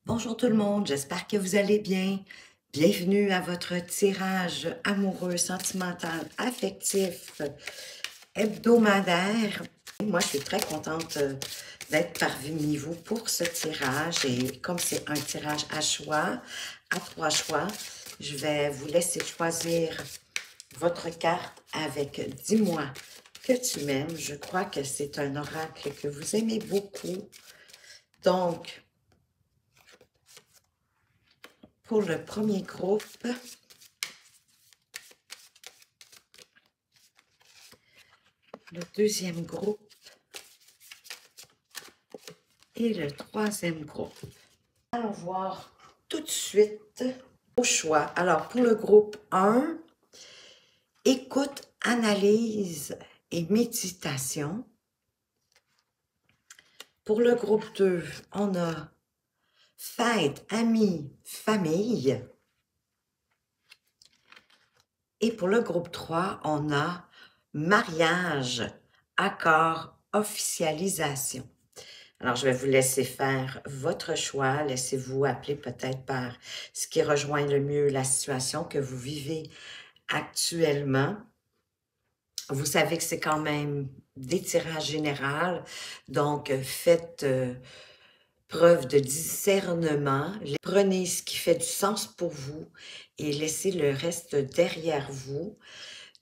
Bonjour tout le monde, j'espère que vous allez bien. Bienvenue à votre tirage amoureux, sentimental, affectif, hebdomadaire. Moi, je suis très contente d'être parmi vous pour ce tirage. Et comme c'est un tirage à choix, à 3 choix, je vais vous laisser choisir votre carte avec « Dis-moi que tu m'aimes ». Je crois que c'est un oracle que vous aimez beaucoup. Donc, pour le premier groupe, le deuxième groupe et le troisième groupe. Allons voir tout de suite au choix. Alors, pour le groupe 1, écoute, analyse et méditation. Pour le groupe 2, on a fête, amis, famille. Et pour le groupe 3, on a mariage, accord, officialisation. Alors, je vais vous laisser faire votre choix. Laissez-vous appeler peut-être par ce qui rejoint le mieux la situation que vous vivez actuellement. Vous savez que c'est quand même des tirages généraux, donc faites preuve de discernement. Prenez ce qui fait du sens pour vous et laissez le reste derrière vous.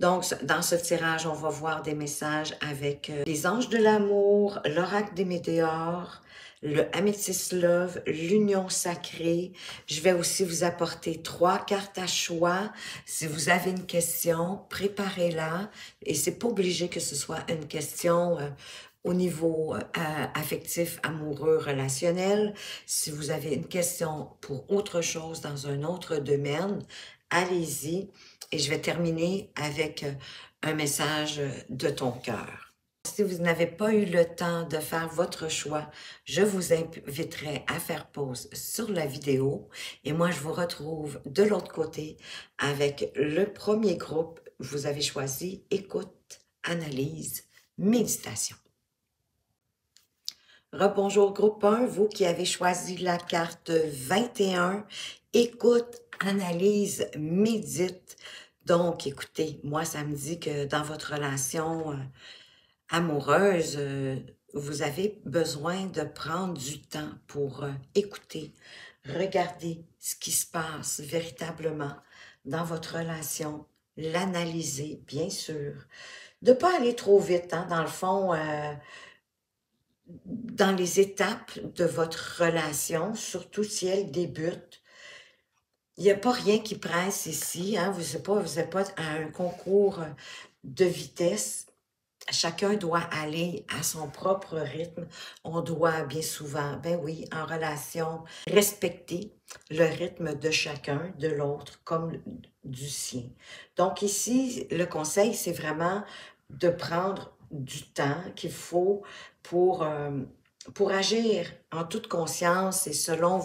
Donc, dans ce tirage, on va voir des messages avec les anges de l'amour, l'oracle des météores, le Amethyst Love, l'union sacrée. Je vais aussi vous apporter 3 cartes à choix. Si vous avez une question, préparez-la. Et c'est pas obligé que ce soit une question au niveau affectif, amoureux, relationnel. Si vous avez une question pour autre chose dans un autre domaine, allez-y. Et je vais terminer avec un message de ton cœur. Si vous n'avez pas eu le temps de faire votre choix, je vous inviterai à faire pause sur la vidéo. Et moi, je vous retrouve de l'autre côté avec le premier groupe. Vous avez choisi écoute, analyse, méditation. Rebonjour groupe 1, vous qui avez choisi la carte 21, écoute, analyse, médite. Donc, écoutez, moi, ça me dit que dans votre relation amoureuse, vous avez besoin de prendre du temps pour écouter, regarder ce qui se passe véritablement dans votre relation, l'analyser, bien sûr. De ne pas aller trop vite, hein, dans le fond, dans les étapes de votre relation, surtout si elle débute. Il n'y a pas rien qui presse ici, hein? Vous n'êtes pas à un concours de vitesse. Chacun doit aller à son propre rythme. On doit bien souvent, ben oui, en relation, respecter le rythme de chacun, de l'autre, comme du sien. Donc ici, le conseil, c'est vraiment de prendre du temps qu'il faut pour agir en toute conscience et selon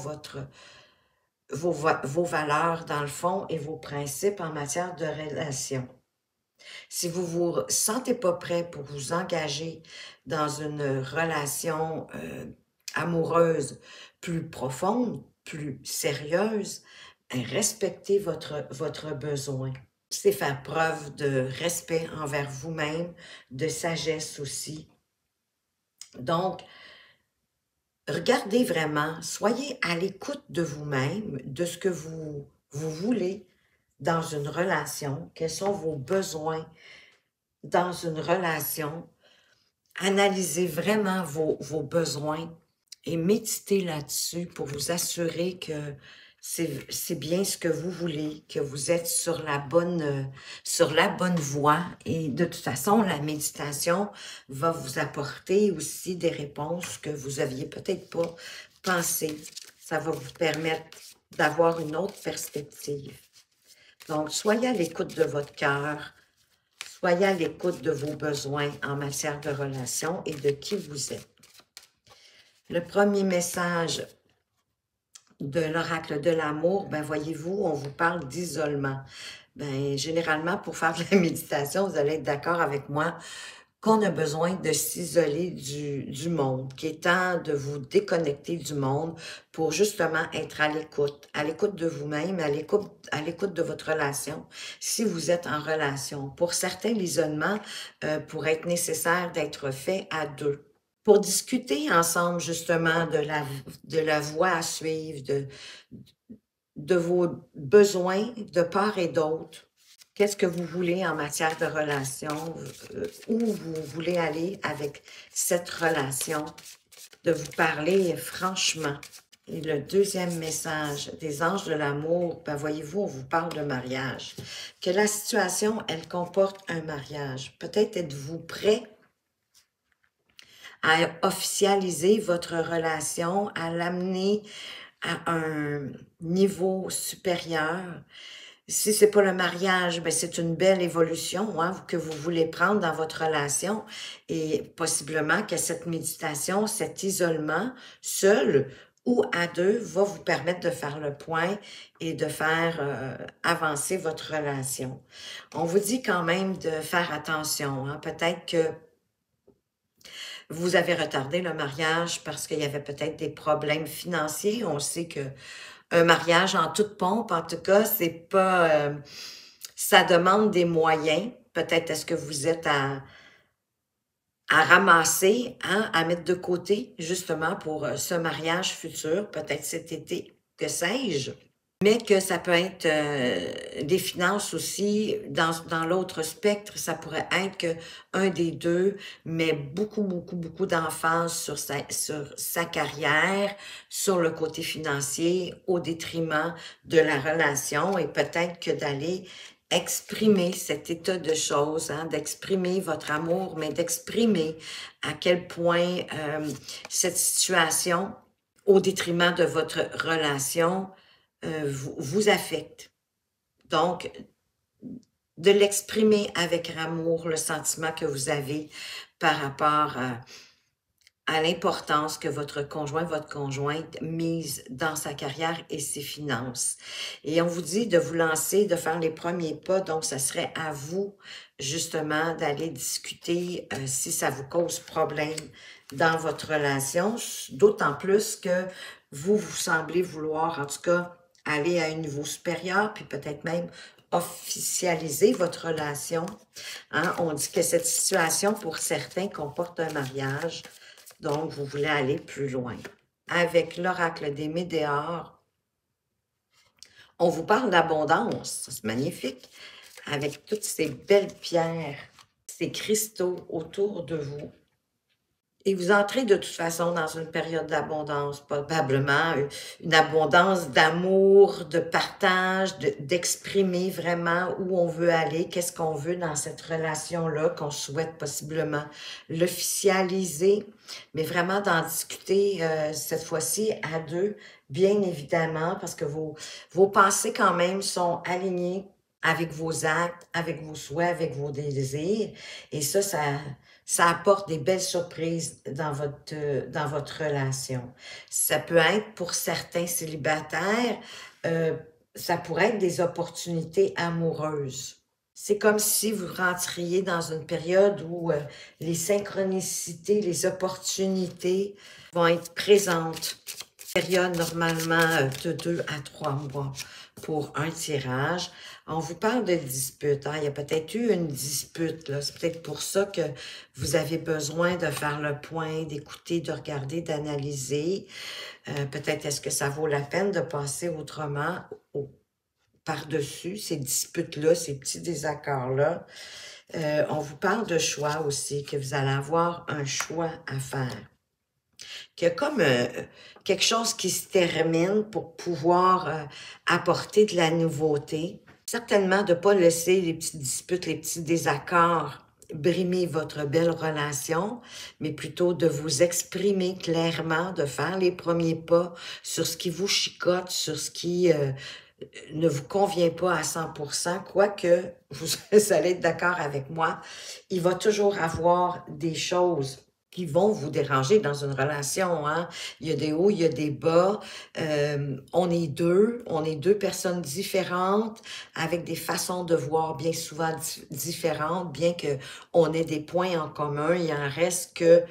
vos valeurs dans le fond et vos principes en matière de relation. Si vous ne vous sentez pas prêt pour vous engager dans une relation amoureuse plus profonde, plus sérieuse, respectez votre besoin. C'est faire preuve de respect envers vous-même, de sagesse aussi. Donc, regardez vraiment, soyez à l'écoute de vous-même, de ce que vous voulez dans une relation, quels sont vos besoins dans une relation. Analysez vraiment vos besoins et méditez là-dessus pour vous assurer que c'est bien ce que vous voulez, que vous êtes sur la bonne voie. Et de toute façon, la méditation va vous apporter aussi des réponses que vous aviez peut-être pas pensées. Ça va vous permettre d'avoir une autre perspective. Donc, soyez à l'écoute de votre cœur, soyez à l'écoute de vos besoins en matière de relation et de qui vous êtes. Le premier message de l'oracle de l'amour, ben voyez-vous, on vous parle d'isolement. Ben, généralement, pour faire de la méditation, vous allez être d'accord avec moi qu'on a besoin de s'isoler du monde, qu'il est temps de vous déconnecter du monde pour justement être à l'écoute de vous-même, à l'écoute de votre relation, si vous êtes en relation. Pour certains, l'isolement pourrait être nécessaire d'être fait à deux. Pour discuter ensemble justement de la voie à suivre, de vos besoins de part et d'autre. Qu'est-ce que vous voulez en matière de relation? Où vous voulez aller avec cette relation? De vous parler franchement. Et le deuxième message des anges de l'amour, ben voyez-vous, on vous parle de mariage. Que la situation, elle comporte un mariage. Peut-être êtes-vous prêt à officialiser votre relation, à l'amener à un niveau supérieur. Si c'est pas le mariage, ben c'est une belle évolution hein, que vous voulez prendre dans votre relation et possiblement que cette méditation, cet isolement, seul ou à deux, va vous permettre de faire le point et de faire avancer votre relation. On vous dit quand même de faire attention. Hein, peut-être que vous avez retardé le mariage parce qu'il y avait peut-être des problèmes financiers. On sait que un mariage en toute pompe, en tout cas, c'est pas... ça demande des moyens. Peut-être est-ce que vous êtes à ramasser, hein, à mettre de côté, justement, pour ce mariage futur, peut-être cet été, que sais-je. Mais que ça peut être des finances aussi, dans l'autre spectre, ça pourrait être que un des deux met beaucoup d'emphase sur sa carrière, sur le côté financier, au détriment de la relation et peut-être que d'aller exprimer cet état de choses, hein, d'exprimer votre amour, mais d'exprimer à quel point cette situation, au détriment de votre relation, vous affecte. Donc, de l'exprimer avec amour, le sentiment que vous avez par rapport à l'importance que votre conjoint, votre conjointe mise dans sa carrière et ses finances. Et on vous dit de vous lancer, de faire les premiers pas, donc ça serait à vous justement d'aller discuter si ça vous cause problème dans votre relation, d'autant plus que vous semblez vouloir en tout cas aller à un niveau supérieur, puis peut-être même officialiser votre relation. Hein? On dit que cette situation, pour certains, comporte un mariage. Donc, vous voulez aller plus loin. Avec l'oracle des Médéors, on vous parle d'abondance. C'est magnifique. Avec toutes ces belles pierres, ces cristaux autour de vous. Et vous entrez de toute façon dans une période d'abondance, probablement une abondance d'amour, de partage, d'exprimer vraiment où on veut aller, qu'est-ce qu'on veut dans cette relation-là, qu'on souhaite possiblement l'officialiser, mais vraiment d'en discuter cette fois-ci à deux, bien évidemment, parce que vos pensées quand même sont alignées avec vos actes, avec vos souhaits, avec vos désirs, et ça apporte des belles surprises dans votre relation. Ça peut être pour certains célibataires, ça pourrait être des opportunités amoureuses. C'est comme si vous rentriez dans une période où les synchronicités, les opportunités vont être présentes. Période normalement de 2 à 3 mois pour un tirage. On vous parle de dispute. Hein? Il y a peut-être eu une dispute. C'est peut-être pour ça que vous avez besoin de faire le point, d'écouter, de regarder, d'analyser. Peut-être est-ce que ça vaut la peine de passer autrement par-dessus ces disputes-là, ces petits désaccords-là. On vous parle de choix aussi, que vous allez avoir un choix à faire. Qu'il y a comme quelque chose qui se termine pour pouvoir apporter de la nouveauté. Certainement de ne pas laisser les petites disputes, les petits désaccords brimer votre belle relation, mais plutôt de vous exprimer clairement, de faire les premiers pas sur ce qui vous chicote, sur ce qui ne vous convient pas à 100%, quoique vous allez être d'accord avec moi, il va toujours avoir des choses qui vont vous déranger dans une relation, hein. Il y a des hauts, il y a des bas. On est deux personnes différentes, avec des façons de voir bien souvent différentes, bien qu'on ait des points en commun. Il en reste que,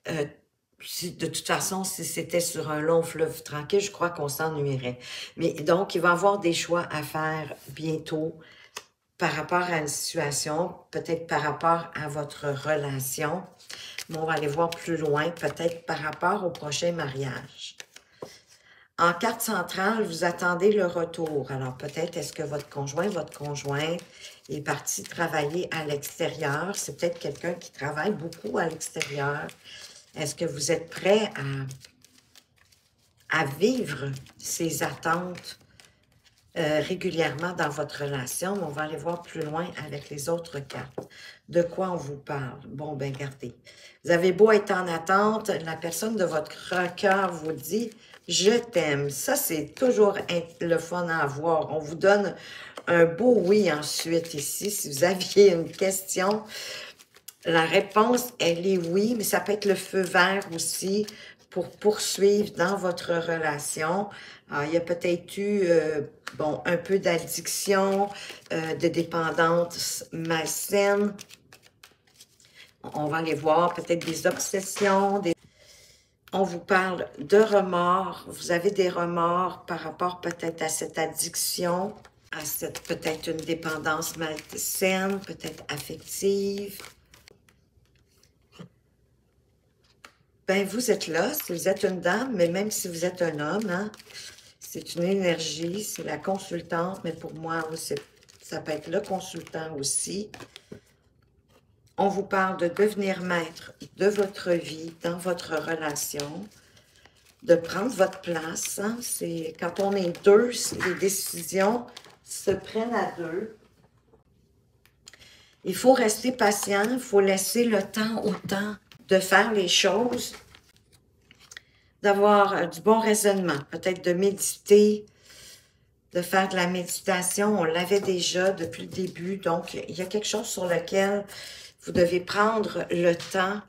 de toute façon, si c'était sur un long fleuve tranquille, je crois qu'on s'ennuierait. Mais donc, il va y avoir des choix à faire bientôt par rapport à une situation, peut-être par rapport à votre relation. Mais on va aller voir plus loin, peut-être par rapport au prochain mariage. En carte centrale, vous attendez le retour. Alors, peut-être est-ce que votre conjointe est parti travailler à l'extérieur. C'est peut-être quelqu'un qui travaille beaucoup à l'extérieur. Est-ce que vous êtes prêt à vivre ces attentes régulièrement dans votre relation? On va aller voir plus loin avec les autres cartes. De quoi on vous parle? Bon, ben regardez. Vous avez beau être en attente, la personne de votre cœur vous dit « Je t'aime ». Ça, c'est toujours le fun à avoir. On vous donne un beau oui ensuite ici. Si vous aviez une question, la réponse, elle est oui, mais ça peut être le feu vert aussi pour poursuivre dans votre relation. Alors, il y a peut-être eu, bon, un peu d'addiction, de dépendance malsaine. On va aller voir peut-être des obsessions. On vous parle de remords. Vous avez des remords par rapport peut-être à cette addiction, à cette peut-être une dépendance malsaine, peut-être affective. Ben, vous êtes là, si vous êtes une dame, mais même si vous êtes un homme, hein, c'est une énergie, c'est la consultante, mais pour moi, ça peut être le consultant aussi. On vous parle de devenir maître de votre vie, dans votre relation, de prendre votre place. Hein, c'est quand on est deux, les décisions se prennent à deux. Il faut rester patient, il faut laisser le temps au temps de faire les choses, d'avoir du bon raisonnement, peut-être de méditer, de faire de la méditation. On l'avait déjà depuis le début, donc il y a quelque chose sur lequel vous devez prendre le temps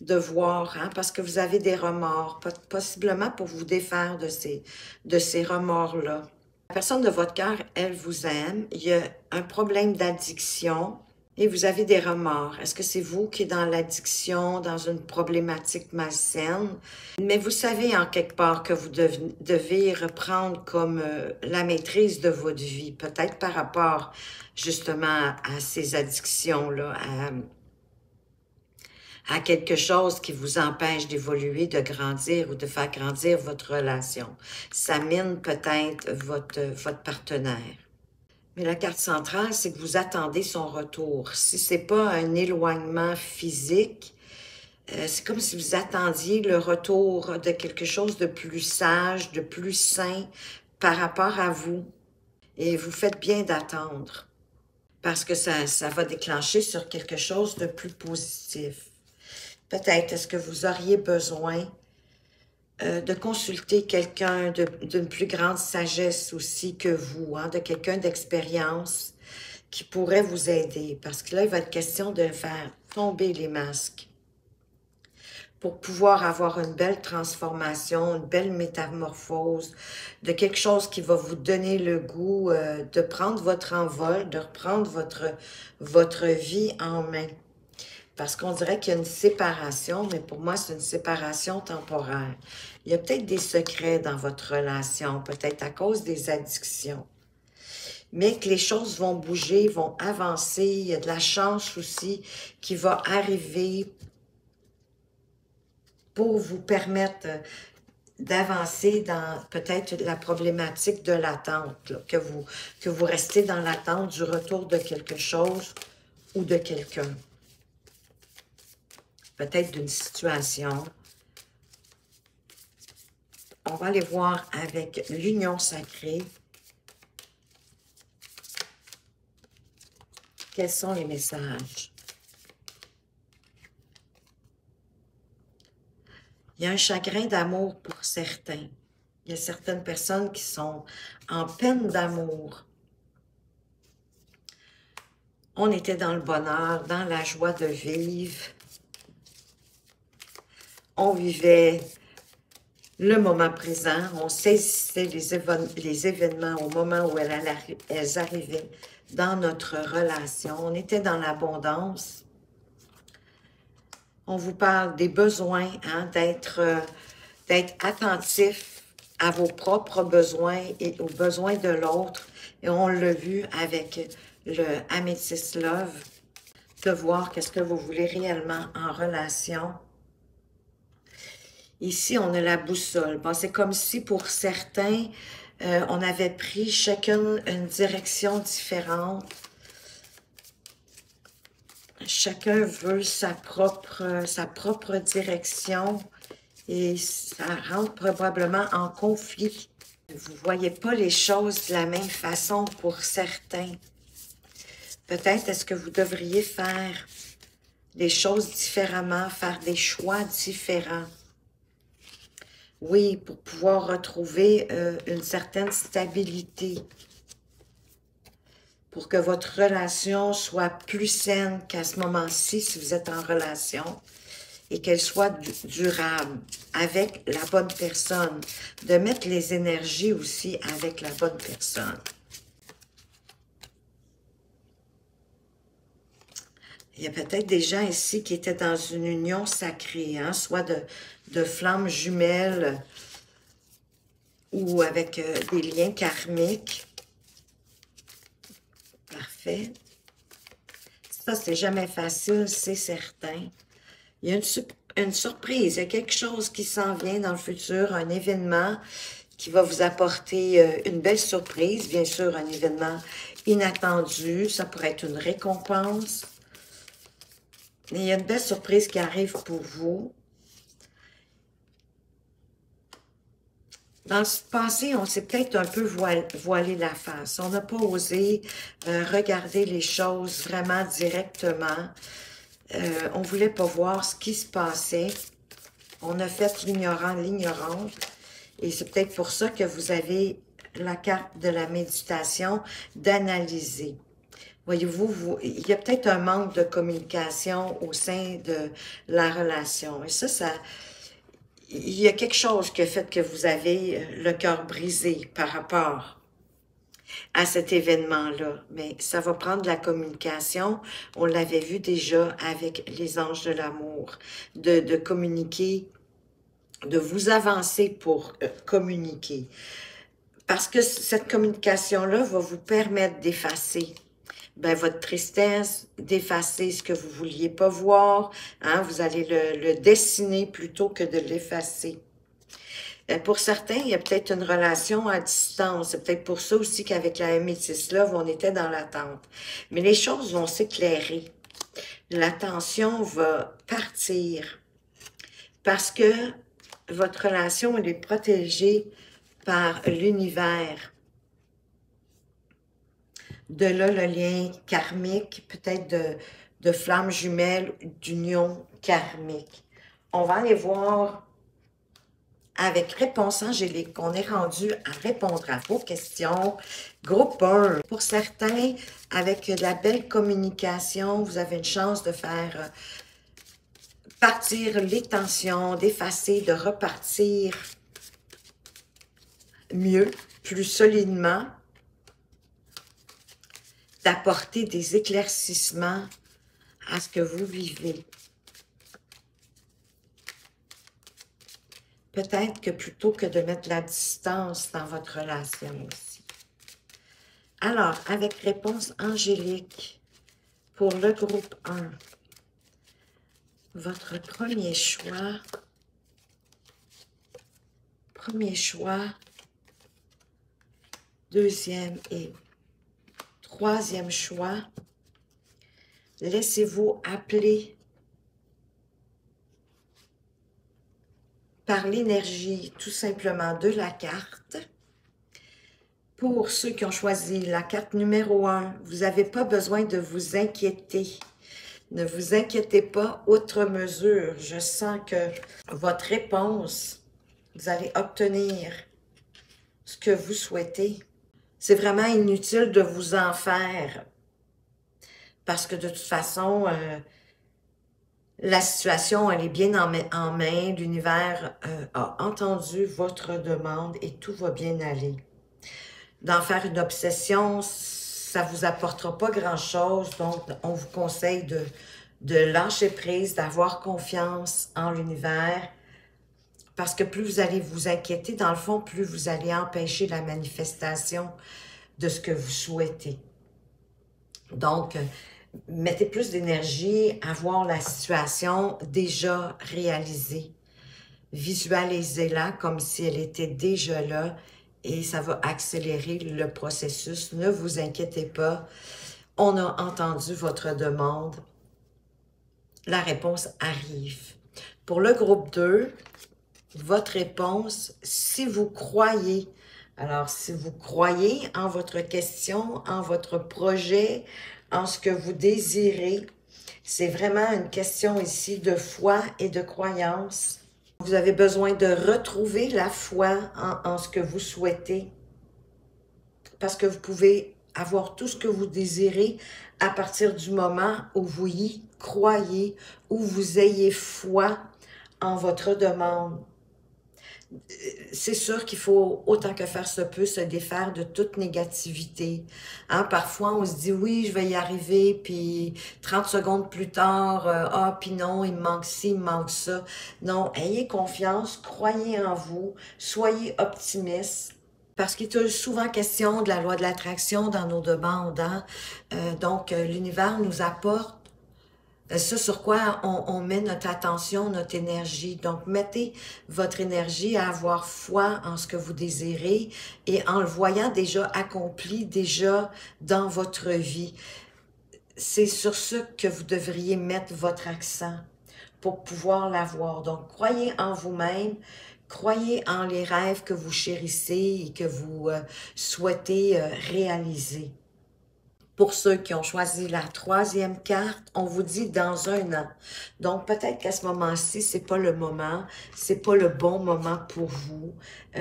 de voir, hein, parce que vous avez des remords, possiblement pour vous défaire de ces remords-là. La personne de votre cœur, elle vous aime, il y a un problème d'addiction, et vous avez des remords. Est-ce que c'est vous qui êtes dans l'addiction, dans une problématique malsaine? Mais vous savez en quelque part que vous devez reprendre comme la maîtrise de votre vie, peut-être par rapport justement à ces addictions-là, à quelque chose qui vous empêche d'évoluer, de grandir ou de faire grandir votre relation. Ça mine peut-être votre partenaire. Mais la carte centrale, c'est que vous attendez son retour. Si ce n'est pas un éloignement physique, c'est comme si vous attendiez le retour de quelque chose de plus sage, de plus sain par rapport à vous. Et vous faites bien d'attendre parce que ça va déclencher sur quelque chose de plus positif. Peut-être est-ce que vous auriez besoin de consulter quelqu'un d'une plus grande sagesse aussi que vous, hein, de quelqu'un d'expérience qui pourrait vous aider. Parce que là, il va être question de faire tomber les masques pour pouvoir avoir une belle transformation, une belle métamorphose, de quelque chose qui va vous donner le goût de prendre votre envol, de reprendre votre vie en main. Parce qu'on dirait qu'il y a une séparation, mais pour moi, c'est une séparation temporaire. Il y a peut-être des secrets dans votre relation, peut-être à cause des addictions. Mais que les choses vont bouger, vont avancer. Il y a de la chance aussi qui va arriver pour vous permettre d'avancer dans peut-être la problématique de l'attente, que vous restez dans l'attente du retour de quelque chose ou de quelqu'un. Peut-être d'une situation. On va aller voir avec l'union sacrée. Quels sont les messages? Il y a un chagrin d'amour pour certains. Il y a certaines personnes qui sont en peine d'amour. On était dans le bonheur, dans la joie de vivre. on vivait le moment présent, on saisissait les événements au moment où elles arrivaient dans notre relation. On était dans l'abondance. On vous parle des besoins, hein, d'être attentif à vos propres besoins et aux besoins de l'autre. Et on l'a vu avec le Amethyst Love, de voir qu'est-ce que vous voulez réellement en relation. Ici, on a la boussole. Bon, c'est comme si pour certains, on avait pris chacun une direction différente. Chacun veut sa propre direction et ça rentre probablement en conflit. Vous ne voyez pas les choses de la même façon pour certains. Peut-être est-ce que vous devriez faire les choses différemment, faire des choix différents. Oui, pour pouvoir retrouver une certaine stabilité. Pour que votre relation soit plus saine qu'à ce moment-ci, si vous êtes en relation, et qu'elle soit durable avec la bonne personne. De mettre les énergies aussi avec la bonne personne. Il y a peut-être des gens ici qui étaient dans une union sacrée, hein, soit de flammes jumelles ou avec des liens karmiques. Parfait. Ça, c'est jamais facile, c'est certain. Il y a une surprise, il y a quelque chose qui s'en vient dans le futur, un événement qui va vous apporter une belle surprise, bien sûr, un événement inattendu, ça pourrait être une récompense. Mais il y a une belle surprise qui arrive pour vous. Dans le passé, on s'est peut-être un peu voilé la face. On n'a pas osé regarder les choses vraiment directement. On ne voulait pas voir ce qui se passait. On a fait l'ignorant, l'ignorante. Et c'est peut-être pour ça que vous avez la carte de la méditation d'analyser. Voyez-vous, il y a peut-être un manque de communication au sein de la relation. Et ça, il y a quelque chose qui a fait que vous avez le cœur brisé par rapport à cet événement-là. Mais ça va prendre de la communication. On l'avait vu déjà avec les anges de l'amour, de communiquer, de vous avancer pour communiquer. Parce que cette communication-là va vous permettre d'effacer votre tristesse, d'effacer ce que vous ne vouliez pas voir. Hein, vous allez le dessiner plutôt que de l'effacer. Pour certains, il y a peut-être une relation à distance. C'est peut-être pour ça aussi qu'avec la Amethyst Love, on était dans l'attente. Mais les choses vont s'éclairer. La tension va partir. Parce que votre relation, elle est protégée par l'univers. De là, le lien karmique, peut-être de flammes jumelles, d'union karmique. On va aller voir avec Réponse Angélique. On est rendu à répondre à vos questions. Groupe 1. Pour certains, avec de la belle communication, vous avez une chance de faire partir les tensions, d'effacer, de repartir mieux, plus solidement, d'apporter des éclaircissements à ce que vous vivez. Peut-être que plutôt que de mettre la distance dans votre relation aussi. Alors, avec Réponse Angélique, pour le groupe 1, votre premier choix, deuxième et troisième choix, laissez-vous appeler par l'énergie tout simplement de la carte. Pour ceux qui ont choisi la carte numéro 1, vous n'avez pas besoin de vous inquiéter. Ne vous inquiétez pas outre mesure. Je sens que votre réponse, vous allez obtenir ce que vous souhaitez. C'est vraiment inutile de vous en faire. Parce que de toute façon, La situation, elle est bien en main. L'univers a entendu votre demande et tout va bien aller. D'en faire une obsession, ça vous apportera pas grand-chose. Donc, on vous conseille de lâcher prise, d'avoir confiance en l'univers. Parce que plus vous allez vous inquiéter, dans le fond, plus vous allez empêcher la manifestation de ce que vous souhaitez. Donc, mettez plus d'énergie à voir la situation déjà réalisée. Visualisez-la comme si elle était déjà là et ça va accélérer le processus. Ne vous inquiétez pas, on a entendu votre demande. La réponse arrive. Pour le groupe 2, votre réponse, si vous croyez, alors si vous croyez en votre question, en votre projet, en ce que vous désirez, c'est vraiment une question ici de foi et de croyance. Vous avez besoin de retrouver la foi en ce que vous souhaitez parce que vous pouvez avoir tout ce que vous désirez à partir du moment où vous y croyez, où vous ayez foi en votre demande. C'est sûr qu'il faut, autant que faire se peut, se défaire de toute négativité. Hein, parfois, on se dit, oui, je vais y arriver, puis 30 secondes plus tard, ah, puis non, il me manque ci, il me manque ça. Non, ayez confiance, croyez en vous, soyez optimiste, parce qu'il est souvent question de la loi de l'attraction dans nos demandes. Hein? Donc, l'univers nous apporte ce sur quoi on met notre attention, notre énergie. Donc, mettez votre énergie à avoir foi en ce que vous désirez et en le voyant déjà accompli, déjà dans votre vie. C'est sur ce que vous devriez mettre votre accent pour pouvoir l'avoir. Donc, croyez en vous-même, croyez en les rêves que vous chérissez et que vous souhaitez réaliser. Pour ceux qui ont choisi la troisième carte, on vous dit dans un an. Donc, peut-être qu'à ce moment-ci, c'est pas le moment, c'est pas le bon moment pour vous.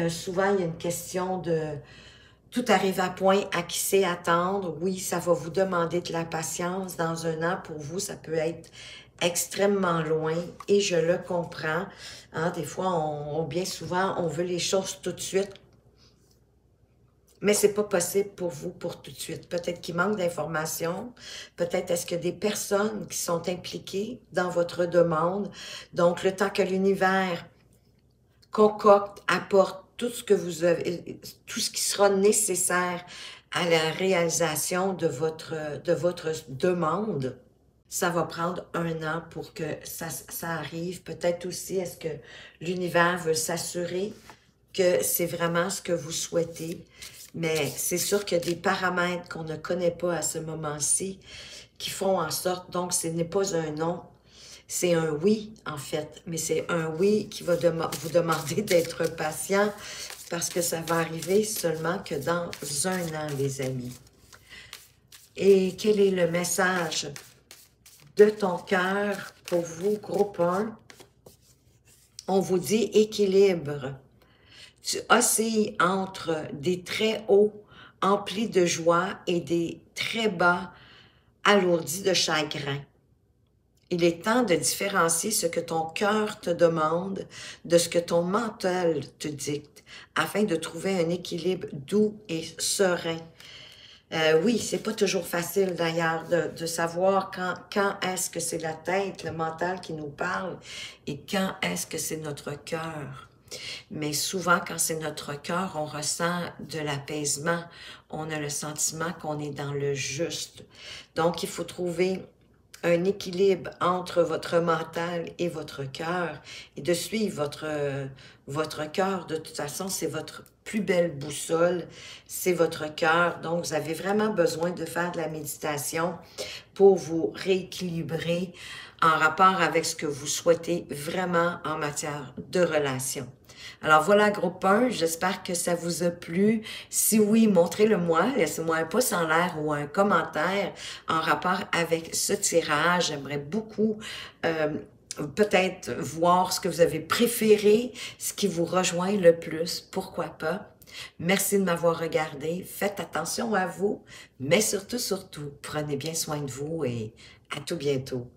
Souvent, il y a une question de tout arrive à point, à qui sait attendre. Oui, ça va vous demander de la patience. Dans un an, pour vous, ça peut être extrêmement loin et je le comprends. Hein, des fois, bien souvent, on veut les choses tout de suite. Mais c'est pas possible pour vous pour tout de suite. Peut-être qu'il manque d'informations. Peut-être est-ce que des personnes qui sont impliquées dans votre demande. Donc, le temps que l'univers concocte, apporte tout ce que vous avez, tout ce qui sera nécessaire à la réalisation de votre demande, ça va prendre un an pour que ça arrive. Peut-être aussi, est-ce que l'univers veut s'assurer que c'est vraiment ce que vous souhaitez. Mais c'est sûr qu'il y a des paramètres qu'on ne connaît pas à ce moment-ci qui font en sorte, donc ce n'est pas un non, c'est un oui en fait. Mais c'est un oui qui va vous demander d'être patient parce que ça va arriver seulement que dans un an, les amis. Et quel est le message de ton cœur pour vous, groupe 1? On vous dit équilibre. Tu oscilles entre des très hauts emplis de joie et des très bas alourdis de chagrin. Il est temps de différencier ce que ton cœur te demande de ce que ton mental te dicte, afin de trouver un équilibre doux et serein. Oui, c'est pas toujours facile d'ailleurs de savoir quand est-ce que c'est la tête, le mental qui nous parle et quand est-ce que c'est notre cœur. Mais souvent, quand c'est notre cœur, on ressent de l'apaisement. On a le sentiment qu'on est dans le juste. Donc, il faut trouver un équilibre entre votre mental et votre cœur et de suivre votre cœur. De toute façon, c'est votre plus belle boussole, c'est votre cœur. Donc, vous avez vraiment besoin de faire de la méditation pour vous rééquilibrer en rapport avec ce que vous souhaitez vraiment en matière de relation. Alors voilà, groupe 1, j'espère que ça vous a plu. Si oui, montrez-le-moi, laissez-moi un pouce en l'air ou un commentaire en rapport avec ce tirage. J'aimerais beaucoup peut-être voir ce que vous avez préféré, ce qui vous rejoint le plus, pourquoi pas. Merci de m'avoir regardé, faites attention à vous, mais surtout, prenez bien soin de vous et à tout bientôt.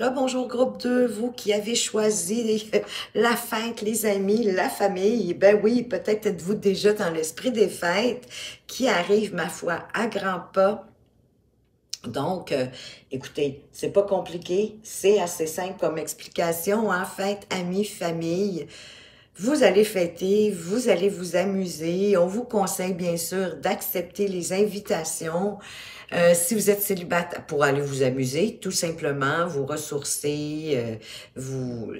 Rebonjour groupe 2, vous qui avez choisi la fête, les amis, la famille. Ben oui, peut-être êtes-vous déjà dans l'esprit des fêtes qui arrivent, ma foi, à grands pas. Donc, écoutez, c'est pas compliqué, c'est assez simple comme explication, hein? Fête, amis, famille. Vous allez fêter, vous allez vous amuser. On vous conseille bien sûr d'accepter les invitations. Si vous êtes célibataire, pour aller vous amuser, tout simplement, vous ressourcer, vous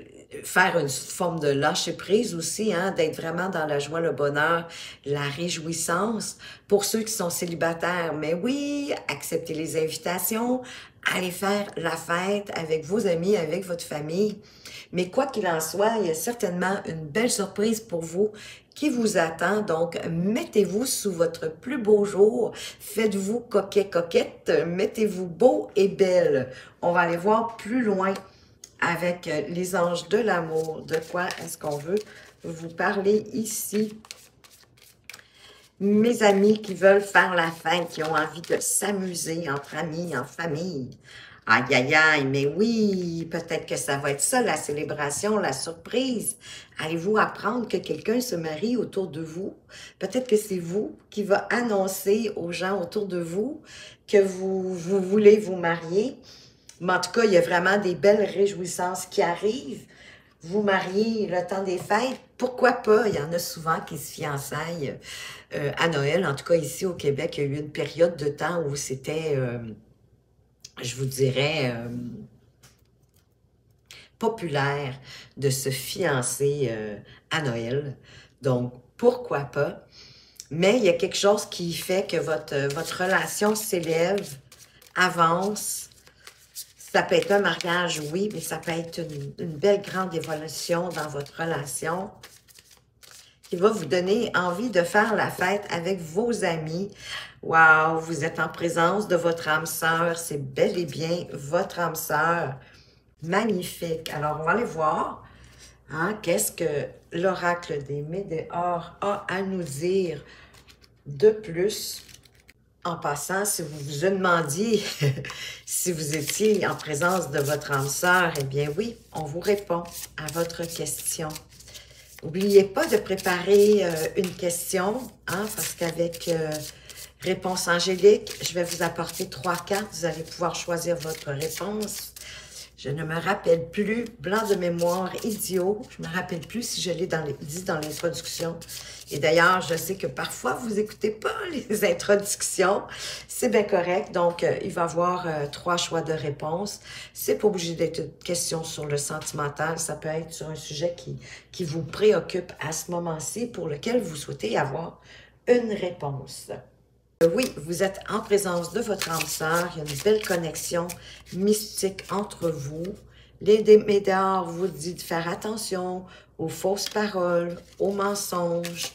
faire une forme de lâcher prise aussi, hein, d'être vraiment dans la joie, le bonheur, la réjouissance. Pour ceux qui sont célibataires, mais oui, acceptez les invitations, allez faire la fête avec vos amis, avec votre famille. Mais quoi qu'il en soit, il y a certainement une belle surprise pour vous qui vous attend. Donc, mettez-vous sous votre plus beau jour. Faites-vous coquet, coquette. Mettez-vous beau et belle. On va aller voir plus loin avec les anges de l'amour. De quoi est-ce qu'on veut vous parler ici? Mes amis qui veulent faire la fête, qui ont envie de s'amuser entre amis, en famille. Aïe, aïe, aïe, mais oui, peut-être que ça va être ça, la célébration, la surprise. Allez-vous apprendre que quelqu'un se marie autour de vous? Peut-être que c'est vous qui va annoncer aux gens autour de vous que vous voulez vous marier. Mais en tout cas, il y a vraiment des belles réjouissances qui arrivent. Vous mariez le temps des fêtes, pourquoi pas? Il y en a souvent qui se fiançaillent à Noël. En tout cas, ici au Québec, il y a eu une période de temps où c'était, je vous dirais, populaire de se fiancer à Noël. Donc, pourquoi pas? Mais il y a quelque chose qui fait que votre relation s'élève, avance. Ça peut être un mariage, oui, mais ça peut être une belle grande évolution dans votre relation qui va vous donner envie de faire la fête avec vos amis. Wow, vous êtes en présence de votre âme sœur, c'est bel et bien votre âme sœur. Magnifique. Alors, on va aller voir hein, qu'est-ce que l'oracle des Médéors a à nous dire de plus. En passant, si vous vous demandiez si vous étiez en présence de votre âme sœur, eh bien oui, on vous répond à votre question. N'oubliez pas de préparer une question, hein, parce qu'avec réponse angélique, je vais vous apporter 3 cartes. Vous allez pouvoir choisir votre réponse. Je ne me rappelle plus, blanc de mémoire, idiot. Je ne me rappelle plus si je l'ai dit dans l'introduction. Et d'ailleurs, je sais que parfois, vous n'écoutez pas les introductions. C'est bien correct. Donc, il va y avoir 3 choix de réponse. C'est pas obligé d'être une question sur le sentimental. Ça peut être sur un sujet qui vous préoccupe à ce moment-ci, pour lequel vous souhaitez avoir une réponse. Oui, vous êtes en présence de votre âme sœur. Il y a une belle connexion mystique entre vous. Les Médéors vous disent de faire attention aux fausses paroles, aux mensonges,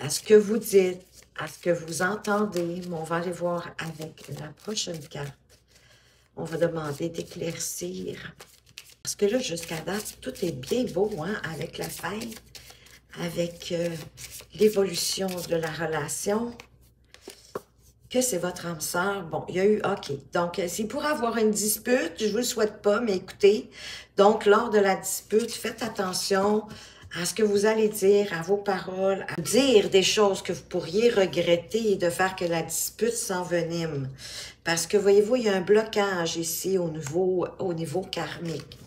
à ce que vous dites, à ce que vous entendez. Mais on va aller voir avec la prochaine carte. On va demander d'éclaircir. Parce que là, jusqu'à date, tout est bien beau hein, avec la fête, avec l'évolution de la relation. Que c'est votre âme sœur. Bon, il y a eu, OK. Donc, c'est pour avoir une dispute, je ne vous le souhaite pas, mais écoutez, donc, lors de la dispute, faites attention à ce que vous allez dire, à vos paroles, à dire des choses que vous pourriez regretter et de faire que la dispute s'envenime. Parce que, voyez-vous, il y a un blocage ici au niveau karmique.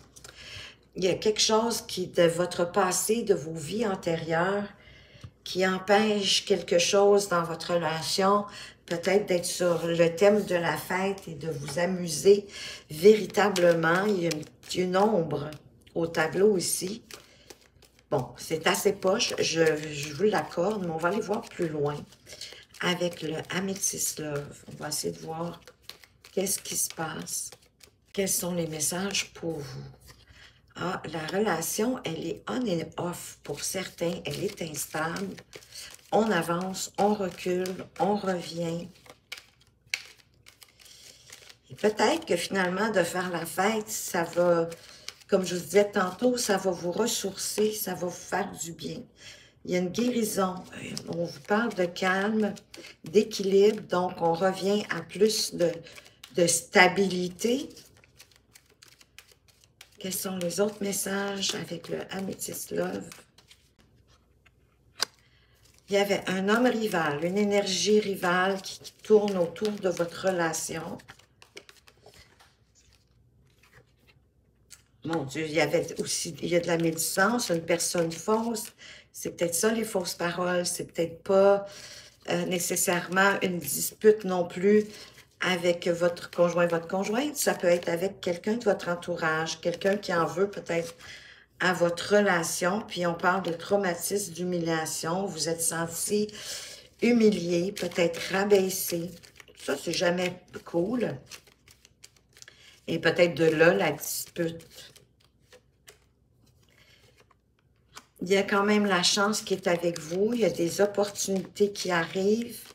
Il y a quelque chose qui, de votre passé, de vos vies antérieures, qui empêche quelque chose dans votre relation, peut-être d'être sur le thème de la fête et de vous amuser véritablement. Il y a une ombre au tableau ici. Bon, c'est assez poche, je vous l'accorde, mais on va aller voir plus loin avec le Amethyst Love. On va essayer de voir qu'est-ce qui se passe, quels sont les messages pour vous. Ah, la relation, elle est on et off pour certains, elle est instable. On avance, on recule, on revient. Et peut-être que finalement, de faire la fête, ça va, comme je vous disais tantôt, ça va vous ressourcer, ça va vous faire du bien. Il y a une guérison. On vous parle de calme, d'équilibre, donc on revient à plus de stabilité. Quels sont les autres messages avec le Amethyst Love? Il y avait un homme rival, une énergie rivale qui tourne autour de votre relation. Mon Dieu, il y avait aussi, il y a de la médisance, une personne fausse. C'est peut-être ça, les fausses paroles. C'est peut-être pas nécessairement une dispute non plus avec votre conjoint, votre conjointe. Ça peut être avec quelqu'un de votre entourage, quelqu'un qui en veut peut-être à votre relation. Puis on parle de traumatisme, d'humiliation. Vous êtes senti humilié, peut-être rabaissé. Ça, c'est jamais cool. Et peut-être de là, la dispute. Il y a quand même la chance qui est avec vous. Il y a des opportunités qui arrivent.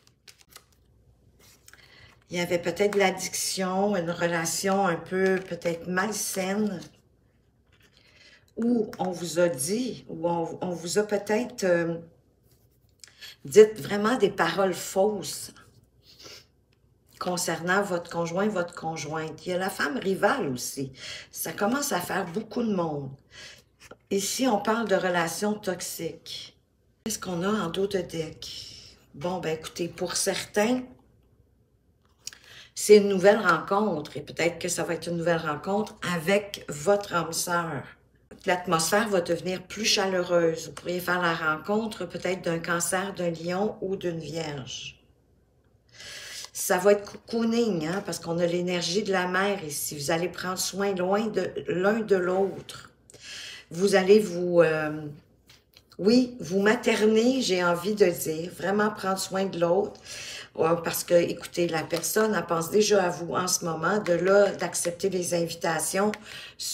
Il y avait peut-être de l'addiction, une relation un peu peut-être malsaine. Ou on vous a dit, ou on vous a peut-être dit vraiment des paroles fausses concernant votre conjoint, votre conjointe. Il y a la femme rivale aussi. Ça commence à faire beaucoup de monde. Ici, on parle de relations toxiques. Qu'est-ce qu'on a en dos de deck? Bon, ben écoutez, pour certains, c'est une nouvelle rencontre. Et peut-être que ça va être une nouvelle rencontre avec votre âme sœur. L'atmosphère va devenir plus chaleureuse. Vous pourriez faire la rencontre peut-être d'un cancer, d'un lion ou d'une vierge. Ça va être cocooning, hein, parce qu'on a l'énergie de la mer ici. Vous allez prendre soin loin de l'un de l'autre. Vous allez oui, vous materner, j'ai envie de dire. Vraiment prendre soin de l'autre. Parce que, écoutez, la personne, elle pense déjà à vous en ce moment, de là, d'accepter les invitations,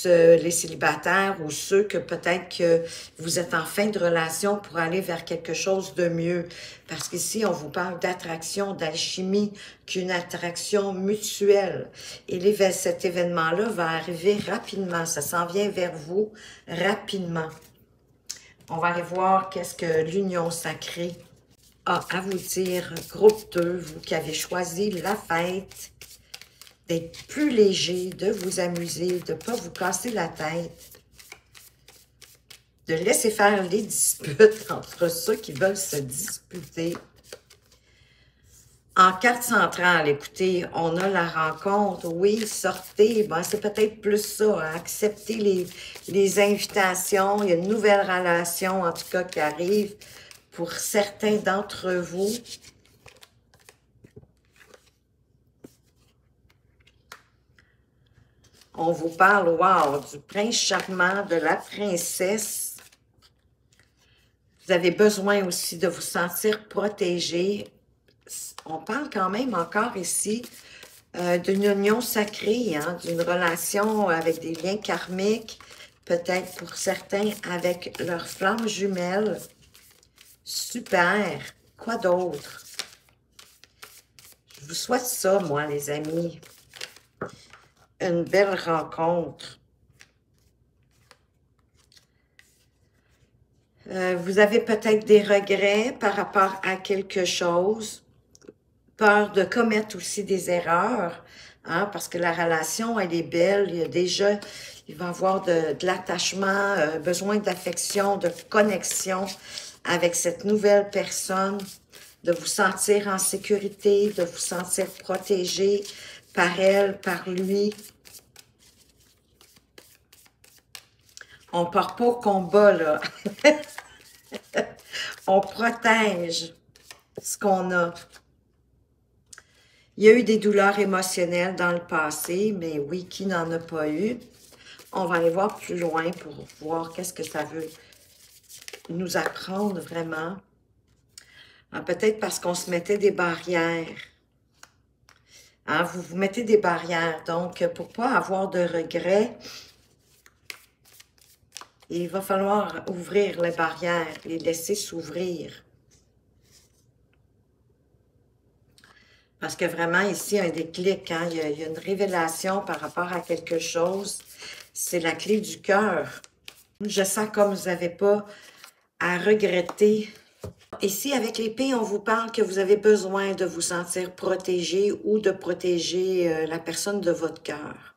les célibataires ou ceux que peut-être que vous êtes en fin de relation pour aller vers quelque chose de mieux. Parce qu'ici, on vous parle d'attraction, d'alchimie, qu'une attraction mutuelle. Et cet événement-là va arriver rapidement. Ça s'en vient vers vous rapidement. On va aller voir qu'est-ce que l'union sacrée a à vous dire. Groupe 2, vous qui avez choisi la fête, d'être plus léger, de vous amuser, de ne pas vous casser la tête, de laisser faire les disputes entre ceux qui veulent se disputer. En carte centrale, écoutez, on a la rencontre. Oui, sortez. Bon, c'est peut-être plus ça. Hein, accepter les invitations. Il y a une nouvelle relation, en tout cas, qui arrive pour certains d'entre vous. On vous parle, wow, du prince charmant, de la princesse. Vous avez besoin aussi de vous sentir protégé. On parle quand même encore ici d'une union sacrée, hein, d'une relation avec des liens karmiques, peut-être pour certains avec leur flamme jumelle. Super! Quoi d'autre? Je vous souhaite ça, moi, les amis. Une belle rencontre. Vous avez peut-être des regrets par rapport à quelque chose. Peur de commettre aussi des erreurs, hein, parce que la relation, elle est belle. Il y a déjà, il va y avoir de l'attachement, besoin d'affection, de connexion avec cette nouvelle personne, de vous sentir en sécurité, de vous sentir protégé par elle, par lui. On ne part pas au combat, là. On protège ce qu'on a. Il y a eu des douleurs émotionnelles dans le passé, mais oui, qui n'en a pas eu? On va aller voir plus loin pour voir qu'est-ce que ça veut nous apprendre vraiment. Peut-être parce qu'on se mettait des barrières. Hein, vous vous mettez des barrières. Donc, pour ne pas avoir de regrets, il va falloir ouvrir les barrières, les laisser s'ouvrir. Parce que vraiment, ici, un déclic, hein, il y a une révélation par rapport à quelque chose. C'est la clé du cœur. Je sens comme vous n'avez pas à regretter. Ici, avec l'épée, on vous parle que vous avez besoin de vous sentir protégé ou de protéger la personne de votre cœur.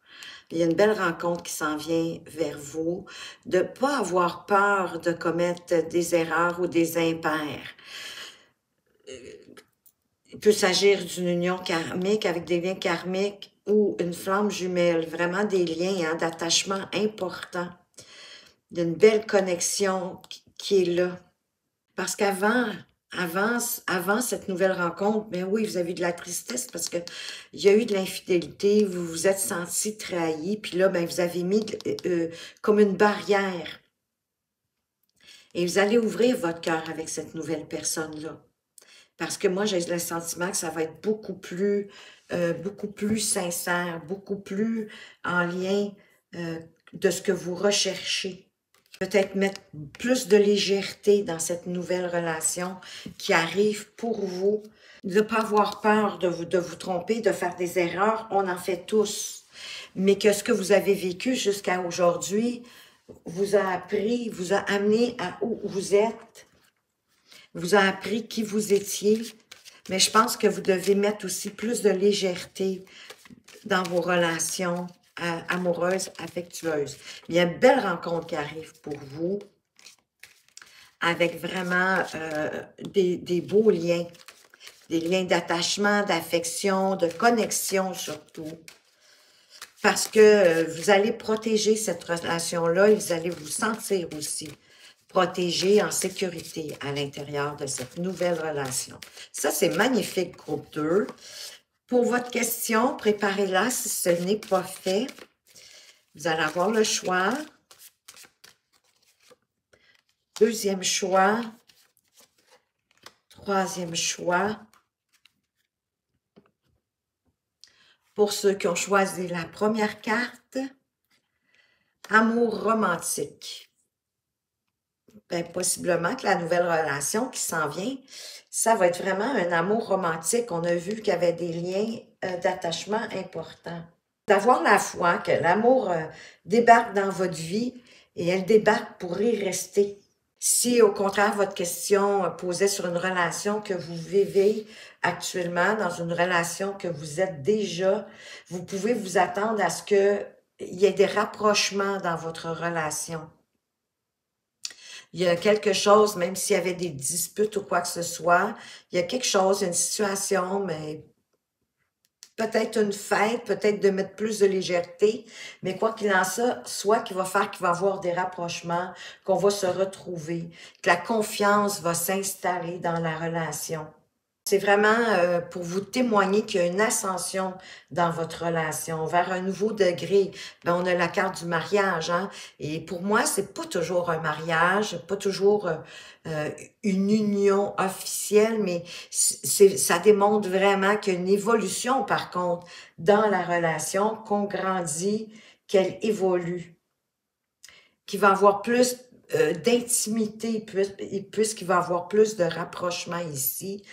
Il y a une belle rencontre qui s'en vient vers vous, de ne pas avoir peur de commettre des erreurs ou des impairs. Il peut s'agir d'une union karmique avec des liens karmiques ou une flamme jumelle, vraiment des liens hein, d'attachement importants. Il y a une belle connexion qui est là. Parce qu'avant cette nouvelle rencontre, ben oui, vous avez eu de la tristesse parce que il y a eu de l'infidélité, vous vous êtes senti trahi, puis là, ben vous avez mis comme une barrière. Et vous allez ouvrir votre cœur avec cette nouvelle personne-là. Parce que moi, j'ai le sentiment que ça va être beaucoup plus sincère, beaucoup plus en lien de ce que vous recherchez. Peut-être mettre plus de légèreté dans cette nouvelle relation qui arrive pour vous. De ne pas avoir peur de vous tromper, de faire des erreurs, on en fait tous. Mais que ce que vous avez vécu jusqu'à aujourd'hui vous a appris, vous a amené à où vous êtes, vous a appris qui vous étiez. Mais je pense que vous devez mettre aussi plus de légèreté dans vos relations amoureuses, affectueuses. Il y a une belle rencontre qui arrive pour vous avec vraiment des beaux liens, des liens d'attachement, d'affection, de connexion surtout. Parce que vous allez protéger cette relation-là et vous allez vous sentir aussi protégé, en sécurité à l'intérieur de cette nouvelle relation. Ça, c'est magnifique, groupe 2. Pour votre question, préparez-la si ce n'est pas fait. Vous allez avoir le choix. Deuxième choix. Troisième choix. Pour ceux qui ont choisi la première carte, amour romantique. Ben, possiblement que la nouvelle relation qui s'en vient, ça va être vraiment un amour romantique. On a vu qu'il y avait des liens d'attachement importants. D'avoir la foi que l'amour débarque dans votre vie et elle débarque pour y rester. Si au contraire votre question posait sur une relation que vous vivez actuellement, dans une relation que vous êtes déjà, vous pouvez vous attendre à ce qu'il y ait des rapprochements dans votre relation. Il y a quelque chose, même s'il y avait des disputes ou quoi que ce soit, il y a quelque chose, une situation, mais peut-être une fête, peut-être de mettre plus de légèreté, mais quoi qu'il en soit qu'il va faire qu'il va y avoir des rapprochements, qu'on va se retrouver, que la confiance va s'installer dans la relation. C'est vraiment pour vous témoigner qu'il y a une ascension dans votre relation, vers un nouveau degré. Ben, on a la carte du mariage, hein? Et pour moi, c'est pas toujours un mariage, pas toujours une union officielle, mais ça démontre vraiment qu'il y a une évolution, par contre, dans la relation, qu'on grandit, qu'elle évolue, qu'il va avoir plus d'intimité, puisqu'il va avoir plus de rapprochement ici,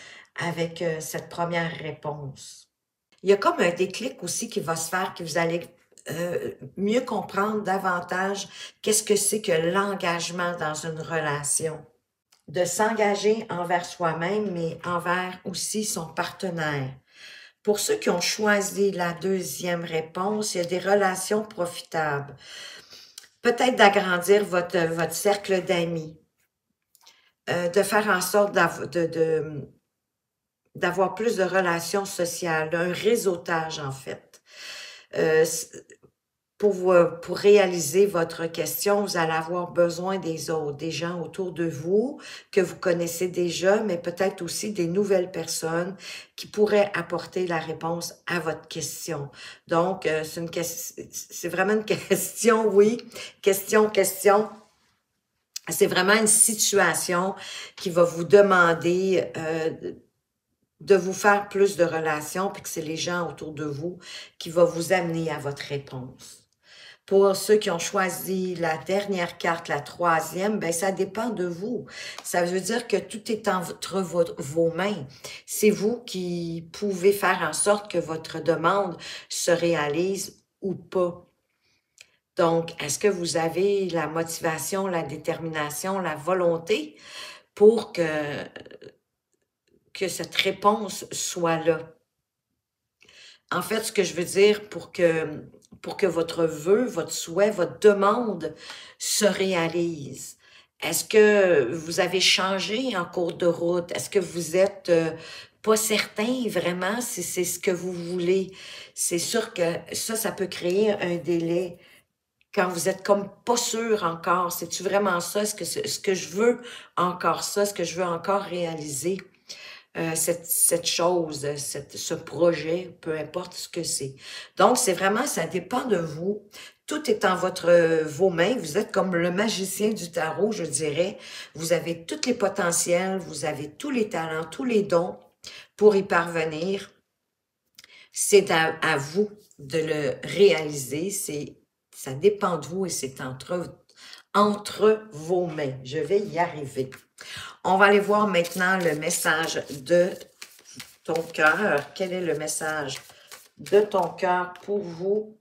avec cette première réponse. Il y a comme un déclic aussi qui va se faire, que vous allez mieux comprendre davantage qu'est-ce que c'est que l'engagement dans une relation. De s'engager envers soi-même, mais envers aussi son partenaire. Pour ceux qui ont choisi la deuxième réponse, il y a des relations profitables. Peut-être d'agrandir votre cercle d'amis. De faire en sorte d'avoir plus de relations sociales, un réseautage en fait. Pour réaliser votre question, vous allez avoir besoin des autres, des gens autour de vous que vous connaissez déjà, mais peut-être aussi des nouvelles personnes qui pourraient apporter la réponse à votre question. Donc, c'est vraiment une question, oui, question. C'est vraiment une situation qui va vous demander de vous faire plus de relations, puis que c'est les gens autour de vous qui vont vous amener à votre réponse. Pour ceux qui ont choisi la dernière carte, la troisième, ben ça dépend de vous. Ça veut dire que tout est entre vos mains. C'est vous qui pouvez faire en sorte que votre demande se réalise ou pas. Donc, est-ce que vous avez la motivation, la détermination, la volonté pour que cette réponse soit là? En fait, ce que je veux dire pour que votre vœu, votre souhait, votre demande se réalise. Est-ce que vous avez changé en cours de route? Est-ce que vous êtes pas certain vraiment si c'est ce que vous voulez? C'est sûr que ça peut créer un délai. Quand vous êtes comme pas sûr encore, c'est-tu vraiment ça? Est-ce que je veux encore ça? Est-ce que je veux encore réaliser cette chose, ce projet, peu importe ce que c'est. Donc, c'est vraiment, ça dépend de vous. Tout est en vos mains. Vous êtes comme le magicien du tarot, je dirais. Vous avez tous les potentiels, vous avez tous les talents, tous les dons pour y parvenir. C'est à vous de le réaliser. Ça dépend de vous et c'est entre vos mains. Je vais y arriver. On va aller voir maintenant le message de ton cœur. Quel est le message de ton cœur pour vous?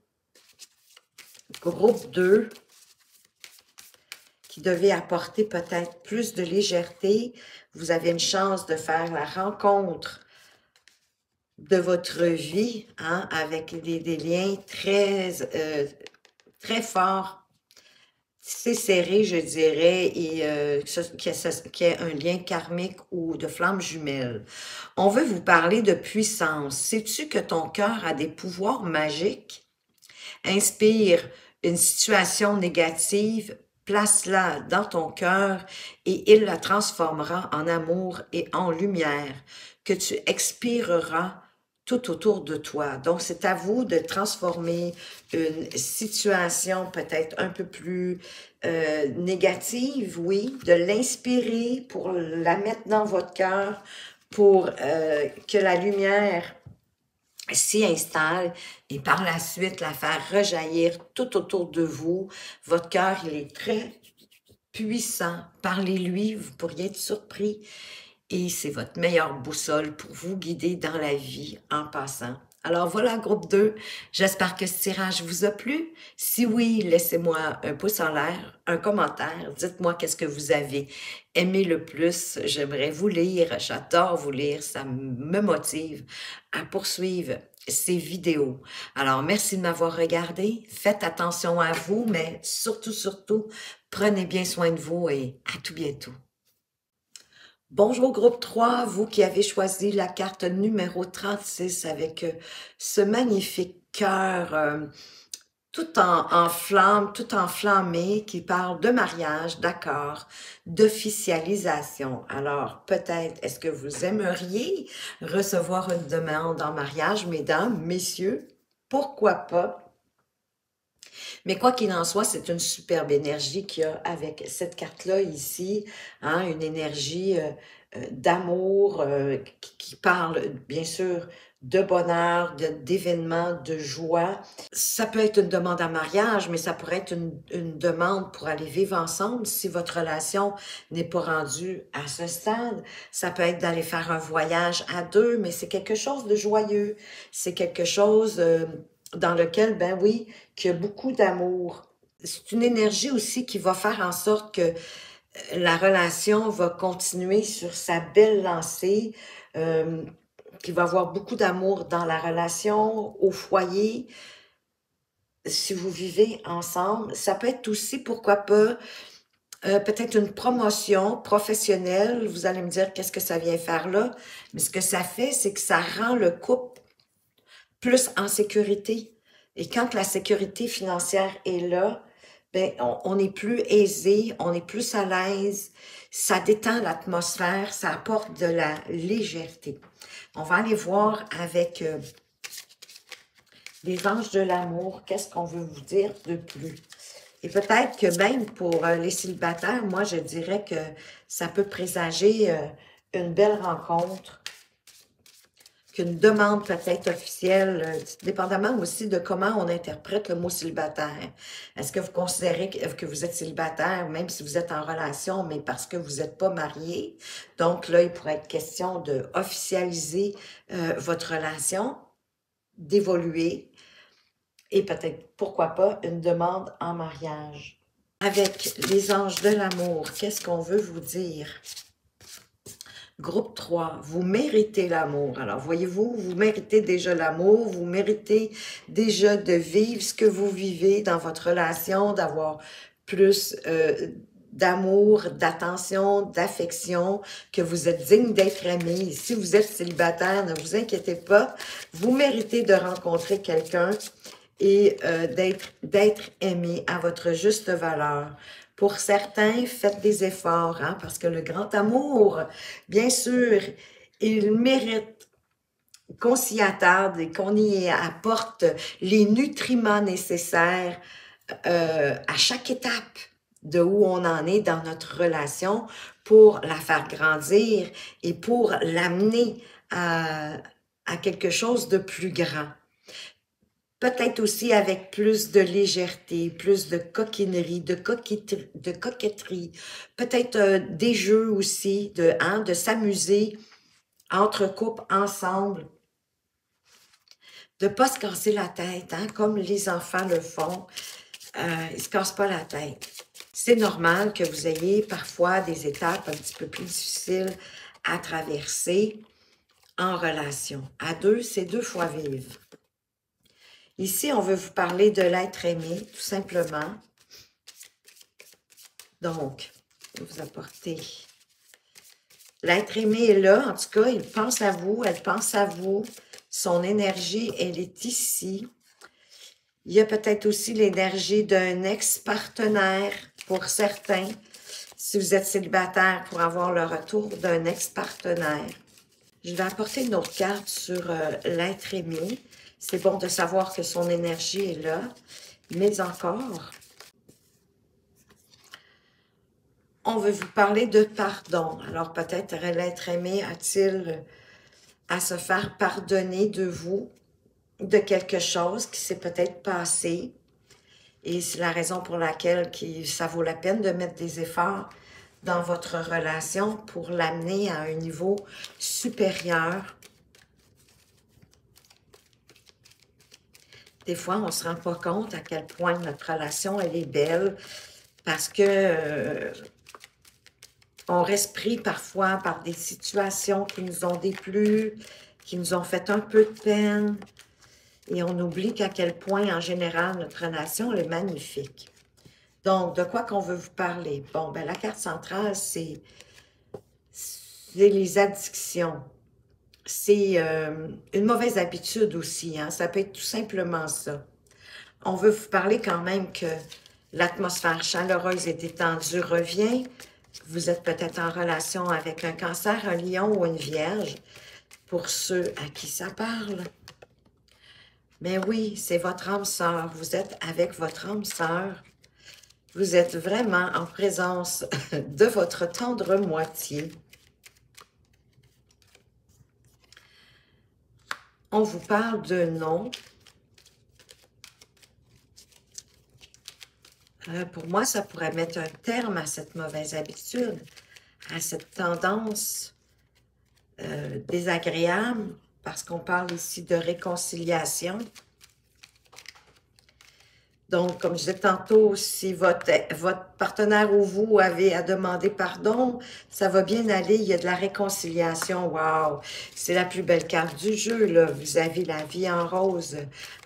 Groupe 2, qui devait apporter peut-être plus de légèreté. Vous avez une chance de faire la rencontre de votre vie, hein, avec des liens très forts, c'est serré, je dirais, et qu'il y ait un lien karmique ou de flamme jumelle. On veut vous parler de puissance. Sais-tu que ton cœur a des pouvoirs magiques? Inspire une situation négative, place-la dans ton cœur et il la transformera en amour et en lumière que tu expireras tout autour de toi. Donc, c'est à vous de transformer une situation peut-être un peu plus négative, oui, de l'inspirer pour la mettre dans votre cœur, pour que la lumière s'y installe et par la suite la faire rejaillir tout autour de vous. Votre cœur, il est très puissant. Parlez-lui, vous pourriez être surpris. Et c'est votre meilleure boussole pour vous guider dans la vie en passant. Alors voilà, groupe 2, j'espère que ce tirage vous a plu. Si oui, laissez-moi un pouce en l'air, un commentaire, dites-moi qu'est-ce que vous avez aimé le plus. J'aimerais vous lire, j'adore vous lire, ça me motive à poursuivre ces vidéos. Alors, merci de m'avoir regardé, faites attention à vous, mais surtout, prenez bien soin de vous et à tout bientôt. Bonjour groupe 3, vous qui avez choisi la carte numéro 36 avec ce magnifique cœur tout en flamme, tout enflammé, qui parle de mariage, d'accord, d'officialisation. Alors, peut-être, est-ce que vous aimeriez recevoir une demande en mariage, mesdames, messieurs? Pourquoi pas? Mais quoi qu'il en soit, c'est une superbe énergie qu'il y a avec cette carte-là ici, hein, une énergie d'amour qui parle bien sûr de bonheur, d'événements, de joie. Ça peut être une demande en mariage, mais ça pourrait être une demande pour aller vivre ensemble si votre relation n'est pas rendue à ce stade. Ça peut être d'aller faire un voyage à deux, mais c'est quelque chose de joyeux. C'est quelque chose dans lequel, ben oui, qu'il y a beaucoup d'amour. C'est une énergie aussi qui va faire en sorte que la relation va continuer sur sa belle lancée, qu'il va y avoir beaucoup d'amour dans la relation, au foyer, si vous vivez ensemble. Ça peut être aussi, pourquoi pas, peut-être une promotion professionnelle. Vous allez me dire qu'est-ce que ça vient faire là, mais ce que ça fait, c'est que ça rend le couple plus en sécurité. Et quand la sécurité financière est là, ben, on est plus aisé, on est plus à l'aise, ça détend l'atmosphère, ça apporte de la légèreté. On va aller voir avec les anges de l'amour, qu'est-ce qu'on veut vous dire de plus. Et peut-être que même pour les célibataires, moi je dirais que ça peut présager une belle rencontre, qu'une demande peut-être officielle, dépendamment aussi de comment on interprète le mot célibataire. Est-ce que vous considérez que vous êtes célibataire, même si vous êtes en relation, mais parce que vous n'êtes pas marié? Donc là, il pourrait être question de officialiser votre relation, d'évoluer, et peut-être, pourquoi pas, une demande en mariage. Avec les anges de l'amour, qu'est-ce qu'on veut vous dire? Groupe 3, vous méritez l'amour. Alors, voyez-vous, vous méritez déjà l'amour, vous méritez déjà de vivre ce que vous vivez dans votre relation, d'avoir plus d'amour, d'attention, d'affection, que vous êtes digne d'être aimé. Si vous êtes célibataire, ne vous inquiétez pas, vous méritez de rencontrer quelqu'un et d'être aimé à votre juste valeur. Pour certains, faites des efforts, hein, parce que le grand amour, bien sûr, il mérite qu'on s'y attarde et qu'on y apporte les nutriments nécessaires à chaque étape de où on en est dans notre relation pour la faire grandir et pour l'amener à quelque chose de plus grand. Peut-être aussi avec plus de légèreté, plus de coquinerie, de coquetterie. Peut-être des jeux aussi, de s'amuser entre couples ensemble. De ne pas se casser la tête, hein, comme les enfants le font. Ils ne se cassent pas la tête. C'est normal que vous ayez parfois des étapes un petit peu plus difficiles à traverser en relation. À deux, c'est 2 fois vivre. Ici, on veut vous parler de l'être aimé, tout simplement. Donc, je vais vous apporter. L'être aimé est là, en tout cas, il pense à vous, elle pense à vous. Son énergie, elle est ici. Il y a peut-être aussi l'énergie d'un ex-partenaire pour certains. Si vous êtes célibataire, pour avoir le retour d'un ex-partenaire. Je vais apporter une autre carte sur l'être aimé. C'est bon de savoir que son énergie est là. Mais encore, on veut vous parler de pardon. Alors peut-être l'être aimé a-t-il à se faire pardonner de vous, de quelque chose qui s'est peut-être passé. Et c'est la raison pour laquelle ça vaut la peine de mettre des efforts dans votre relation pour l'amener à un niveau supérieur. Des fois, on ne se rend pas compte à quel point notre relation, elle est belle parce que on reste pris parfois par des situations qui nous ont déplu, qui nous ont fait un peu de peine. Et on oublie qu'à quel point, en général, notre relation est magnifique. Donc, de quoi qu'on veut vous parler? Bon, ben la carte centrale, c'est les addictions. C'est une mauvaise habitude aussi, hein? Ça peut être tout simplement ça. On veut vous parler quand même que l'atmosphère chaleureuse et détendue revient. Vous êtes peut-être en relation avec un cancer, un lion ou une vierge, pour ceux à qui ça parle. Mais oui, c'est votre âme sœur. Vous êtes avec votre âme sœur. Vous êtes vraiment en présence de votre tendre moitié. On vous parle de non. Pour moi, ça pourrait mettre un terme à cette mauvaise habitude, à cette tendance désagréable, parce qu'on parle ici de réconciliation. Donc, comme je disais tantôt, si votre partenaire ou vous avez à demander pardon, ça va bien aller, il y a de la réconciliation. Wow! C'est la plus belle carte du jeu, là. Vous avez la vie en rose,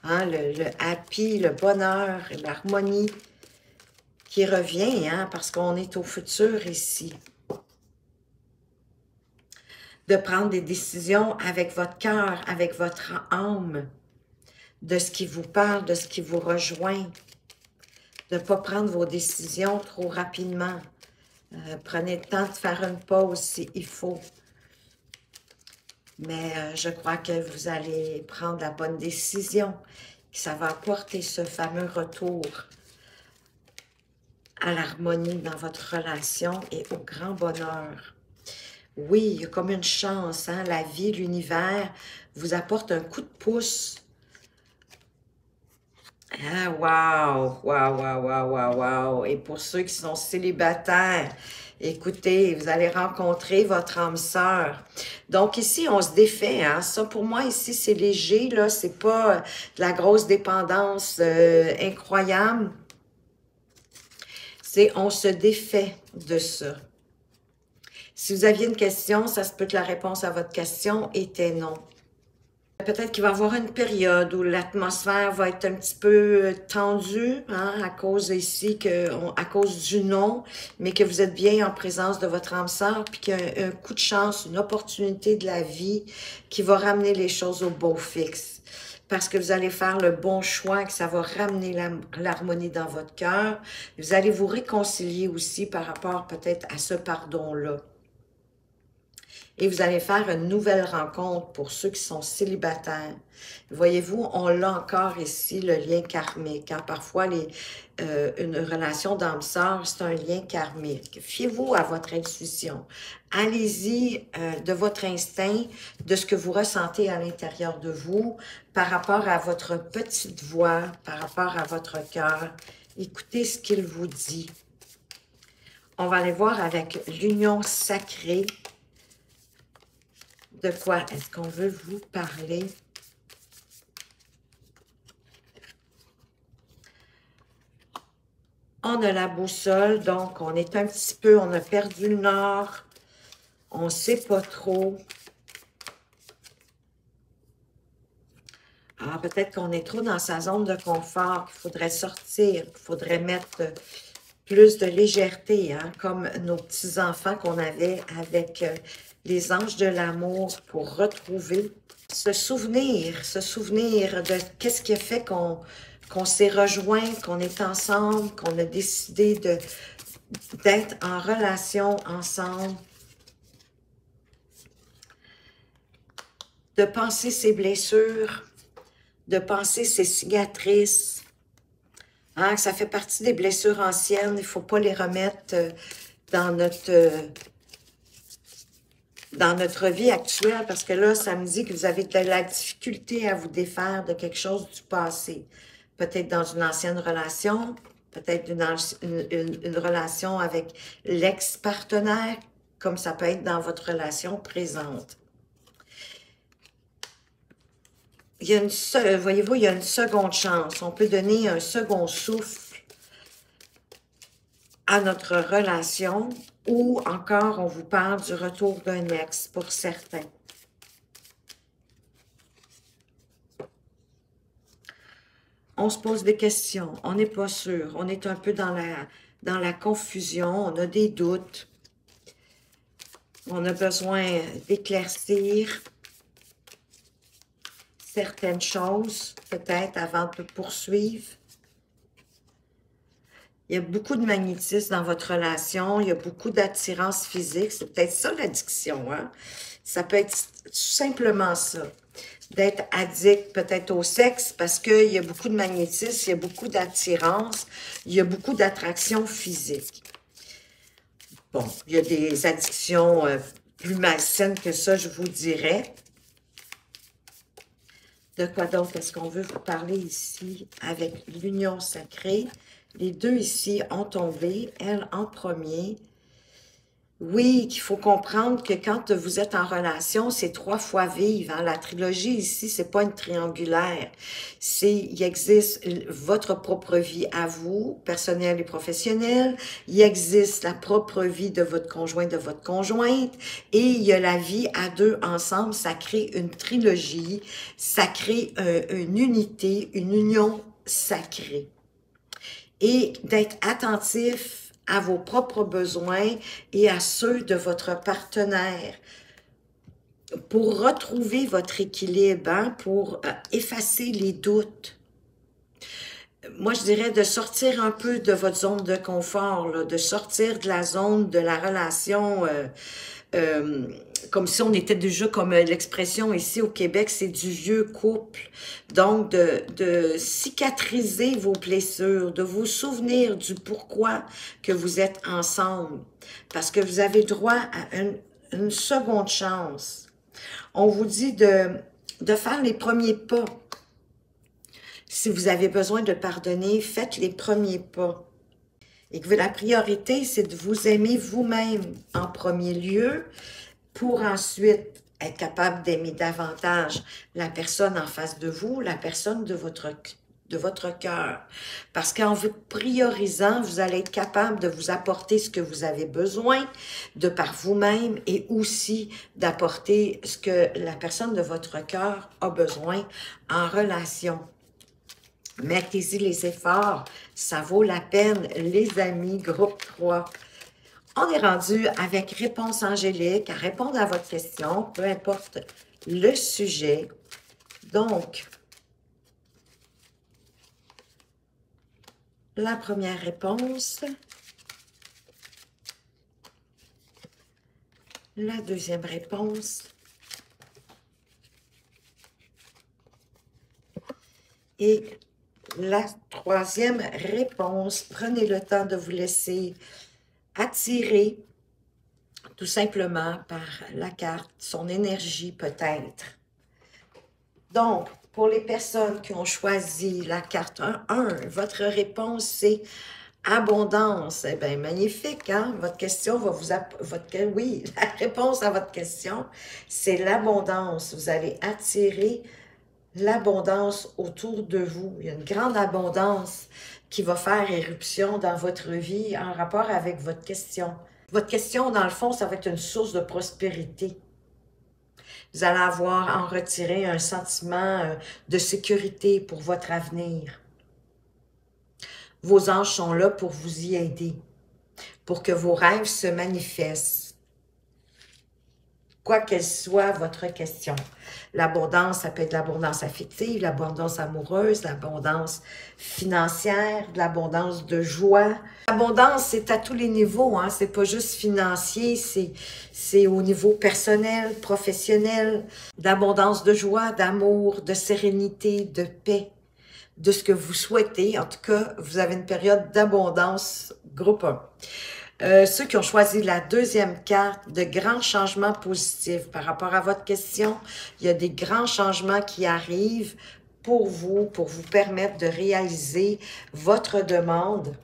hein? Le happy, le bonheur, l'harmonie qui revient, hein? Parce qu'on est au futur ici. De prendre des décisions avec votre cœur, avec votre âme, de ce qui vous parle, de ce qui vous rejoint. De ne pas prendre vos décisions trop rapidement. Prenez le temps de faire une pause s'il faut. Mais je crois que vous allez prendre la bonne décision. Que ça va apporter ce fameux retour à l'harmonie dans votre relation et au grand bonheur. Oui, il y a comme une chance, hein? La vie, l'univers vous apporte un coup de pouce. Ah, wow, wow, wow, wow, wow, wow. Et pour ceux qui sont célibataires, écoutez, vous allez rencontrer votre âme sœur. Donc ici, on se défait, hein. Ça, pour moi, ici, c'est léger, là. C'est pas de la grosse dépendance incroyable. C'est on se défait de ça. Si vous aviez une question, ça se peut que la réponse à votre question était non. Peut-être qu'il va y avoir une période où l'atmosphère va être un petit peu tendue, hein, à cause ici, à cause du non, mais que vous êtes bien en présence de votre âme sœur, puis qu'il y a un coup de chance, une opportunité de la vie qui va ramener les choses au beau fixe. Parce que vous allez faire le bon choix, que ça va ramener l'harmonie dans votre cœur. Vous allez vous réconcilier aussi par rapport peut-être à ce pardon-là. Et vous allez faire une nouvelle rencontre pour ceux qui sont célibataires. Voyez-vous, on l'a encore ici, le lien karmique. Hein? Parfois, une relation d'âme-sœur, c'est un lien karmique. Fiez-vous à votre intuition. Allez-y de votre instinct, de ce que vous ressentez à l'intérieur de vous, par rapport à votre petite voix, par rapport à votre cœur. Écoutez ce qu'il vous dit. On va aller voir avec l'union sacrée. De quoi est-ce qu'on veut vous parler? On a la boussole, donc on est un petit peu, on a perdu le nord. On ne sait pas trop. Ah, peut-être qu'on est trop dans sa zone de confort, qu'il faudrait sortir, qu'il faudrait mettre plus de légèreté, hein, comme nos petits-enfants qu'on avait avec les anges de l'amour pour retrouver, se souvenir de qu'est-ce qui a fait qu'on s'est rejoint, qu'on est ensemble, qu'on a décidé d'être en relation ensemble, de penser ses blessures, de penser ses cicatrices. Hein, ça fait partie des blessures anciennes, il ne faut pas les remettre dans notre vie actuelle, parce que là, ça me dit que vous avez de la difficulté à vous défaire de quelque chose du passé. Peut-être dans une ancienne relation, peut-être une relation avec l'ex-partenaire, comme ça peut être dans votre relation présente. Voyez-vous, il y a une seconde chance. On peut donner un second souffle à notre relation, ou encore on vous parle du retour d'un ex pour certains. On se pose des questions, on n'est pas sûr, on est un peu dans la confusion, on a des doutes, on a besoin d'éclaircir certaines choses, peut-être, avant de poursuivre. Il y a beaucoup de magnétisme dans votre relation, il y a beaucoup d'attirance physique, c'est peut-être ça l'addiction, hein? Ça peut être tout simplement ça, d'être addict peut-être au sexe, parce qu'il y a beaucoup de magnétisme, il y a beaucoup d'attirance, il y a beaucoup d'attraction physique. Bon, il y a des addictions plus malsaines que ça, je vous dirais. De quoi donc est-ce qu'on veut vous parler ici avec l'union sacrée? Les deux ici ont tombé, elle en premier. Oui, qu'il faut comprendre que quand vous êtes en relation, c'est 3 fois vivre. Hein? La trilogie ici, c'est pas une triangulaire. Il existe votre propre vie à vous, personnelle et professionnelle. Il existe la propre vie de votre conjoint, de votre conjointe. Et il y a la vie à deux ensemble. Ça crée une trilogie. Ça crée une unité, une union sacrée. Et d'être attentif à vos propres besoins et à ceux de votre partenaire pour retrouver votre équilibre, hein, pour effacer les doutes. Moi, je dirais de sortir un peu de votre zone de confort, là, de sortir de la zone de la relation, comme si on était déjà, comme l'expression ici au Québec, c'est du vieux couple. Donc, de cicatriser vos blessures, de vous souvenir du pourquoi que vous êtes ensemble. Parce que vous avez droit à une seconde chance. On vous dit de faire les premiers pas. Si vous avez besoin de pardonner, faites les premiers pas. Et que la priorité, c'est de vous aimer vous-même en premier lieu pour ensuite être capable d'aimer davantage la personne en face de vous, la personne de de votre cœur. Parce qu'en vous priorisant, vous allez être capable de vous apporter ce que vous avez besoin de par vous-même et aussi d'apporter ce que la personne de votre cœur a besoin en relation. Mettez-y les efforts, ça vaut la peine, les amis, groupe 3. On est rendu avec réponse angélique à répondre à votre question, peu importe le sujet. Donc, la première réponse, la deuxième réponse et la troisième réponse. Prenez le temps de vous laisser attirer tout simplement par la carte, son énergie peut-être. Donc, pour les personnes qui ont choisi la carte 1, votre réponse c'est abondance. Eh bien, magnifique, hein? Votre question va vous... Oui, la réponse à votre question, c'est l'abondance. Vous allez attirer l'abondance autour de vous. Il y a une grande abondance qui va faire éruption dans votre vie en rapport avec votre question. Votre question, dans le fond, ça va être une source de prospérité. Vous allez avoir en retirer un sentiment de sécurité pour votre avenir. Vos anges sont là pour vous y aider, pour que vos rêves se manifestent. Quoi qu'elle soit votre question. L'abondance, ça peut être l'abondance affective, l'abondance amoureuse, l'abondance financière, l'abondance de joie. L'abondance, c'est à tous les niveaux, hein? C'est pas juste financier, c'est au niveau personnel, professionnel, d'abondance de joie, d'amour, de sérénité, de paix, de ce que vous souhaitez. En tout cas, vous avez une période d'abondance, groupe 1. Ceux qui ont choisi la deuxième carte, de grands changements positifs par rapport à votre question, il y a des grands changements qui arrivent pour vous permettre de réaliser votre demande.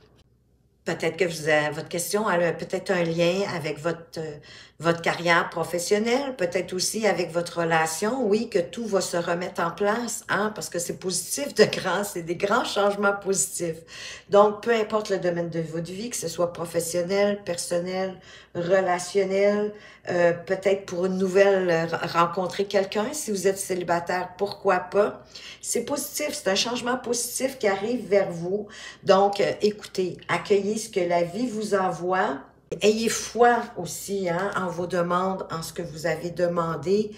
Peut-être que votre question a peut-être un lien avec votre carrière professionnelle, peut-être aussi avec votre relation, oui, que tout va se remettre en place, hein, parce que c'est positif c'est des grands changements positifs. Donc, peu importe le domaine de votre vie, que ce soit professionnel, personnel, relationnel, peut-être pour une nouvelle, rencontrer quelqu'un, si vous êtes célibataire, pourquoi pas. C'est positif, c'est un changement positif qui arrive vers vous. Donc, écoutez, accueillez ce que la vie vous envoie. Ayez foi aussi hein, en vos demandes, en ce que vous avez demandé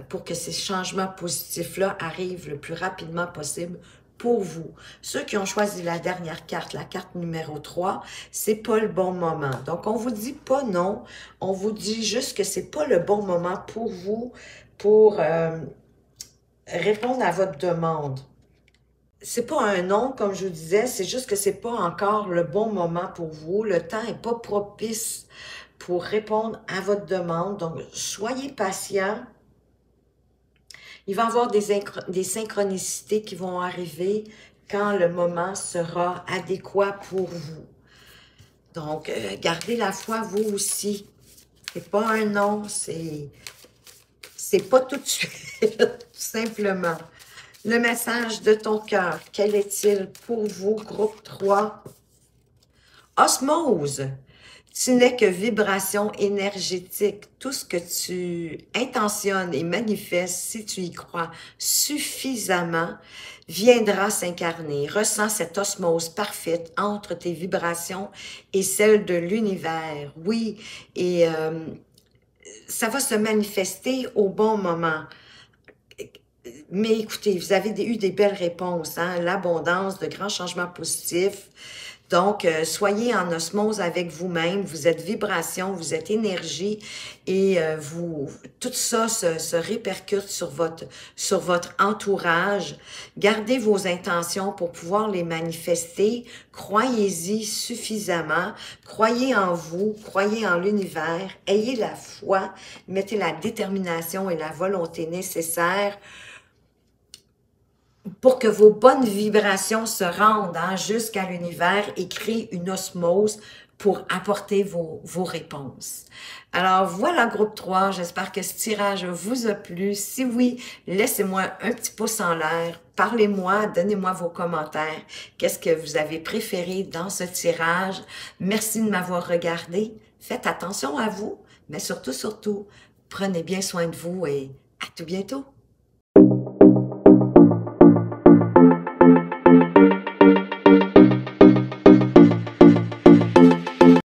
pour que ces changements positifs-là arrivent le plus rapidement possible pour vous. Ceux qui ont choisi la dernière carte, la carte numéro 3, c'est pas le bon moment. Donc, on vous dit pas non, on vous dit juste que c'est pas le bon moment pour vous pour répondre à votre demande. C'est pas un non, comme je vous disais, c'est juste que c'est pas encore le bon moment pour vous. Le temps est pas propice pour répondre à votre demande. Donc, soyez patient. Il va y avoir des synchronicités qui vont arriver quand le moment sera adéquat pour vous. Donc, gardez la foi, vous aussi. C'est pas un non, c'est pas tout de suite, tout simplement. Le message de ton cœur, quel est-il pour vous, groupe 3? Osmose, tu n'es que vibration énergétique. Tout ce que tu intentionnes et manifestes, si tu y crois suffisamment, viendra s'incarner. Ressens cette osmose parfaite entre tes vibrations et celles de l'univers. Oui, et ça va se manifester au bon moment. Mais écoutez, vous avez eu des belles réponses, hein? L'abondance, de grands changements positifs. Donc, soyez en osmose avec vous-même. Vous êtes vibration, vous êtes énergie et tout ça se répercute sur votre entourage. Gardez vos intentions pour pouvoir les manifester. Croyez-y suffisamment. Croyez en vous, croyez en l'univers. Ayez la foi, mettez la détermination et la volonté nécessaires pour que vos bonnes vibrations se rendent hein, jusqu'à l'univers et créent une osmose pour apporter vos réponses. Alors voilà, groupe 3, j'espère que ce tirage vous a plu. Si oui, laissez-moi un petit pouce en l'air, parlez-moi, donnez-moi vos commentaires. Qu'est-ce que vous avez préféré dans ce tirage? Merci de m'avoir regardé. Faites attention à vous, mais surtout, prenez bien soin de vous et à tout bientôt.